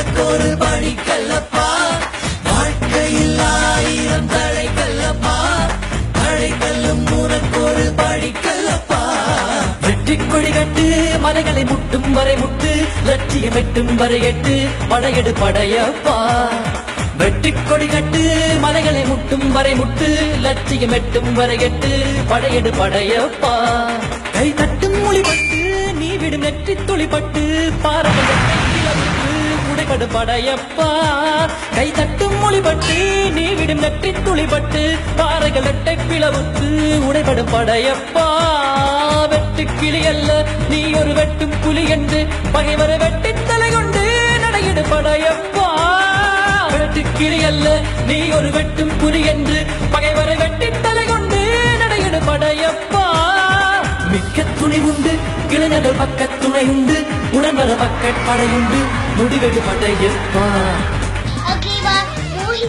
உனக்கொரு படிக்கல்லப்பா வாழ்க்கையில் ஆயிரம் தடைக்கல்லப்பா தடைக்கல்லும் உனக்கொரு படிக்கல்லப்பா வெற்றி கொடி கட்டு மலைகளை முட்டும் வரை முட்டு லட்சியம் எட்டும் வரை எட்டு படையெடு படையப்பா வெற்றி கொடி கட்டு மலைகளை முட்டும் வரை முட்டு லட்சியம் எட்டும் வரை எட்டு படையெடு படையப்பா கை தட்டும் மொழிபட்டு நீ விடும் நெற்றி துளிப்பட்டு பாரம்பரிய உடைபடு படையப்பா கை தட்டும் மொழிபட்டு நீ விடும் நெற்றி துளிப்பட்டு பாறைகள் எட்டை பிளவுக்கு உடைபடும் படையப்பா வெட்டு கிளி அல்ல நீ ஒரு வெட்டும் புலி என்று பகைவரை வெட்டி தலை கொண்டு நடையிடு படையப்பா வெட்டு கிளி அல்ல நீ ஒரு வெட்டும் புலி என்று பகைவரை வெட்டி தலை கொண்டு நடையிடு படையப்பா மிக்க துணை உண்டு இளைஞர்கள் பக்க துணை உண்டு உடம்பர பக்க படையுண்டு முடிவெடு படையப்பா Okay, Mohi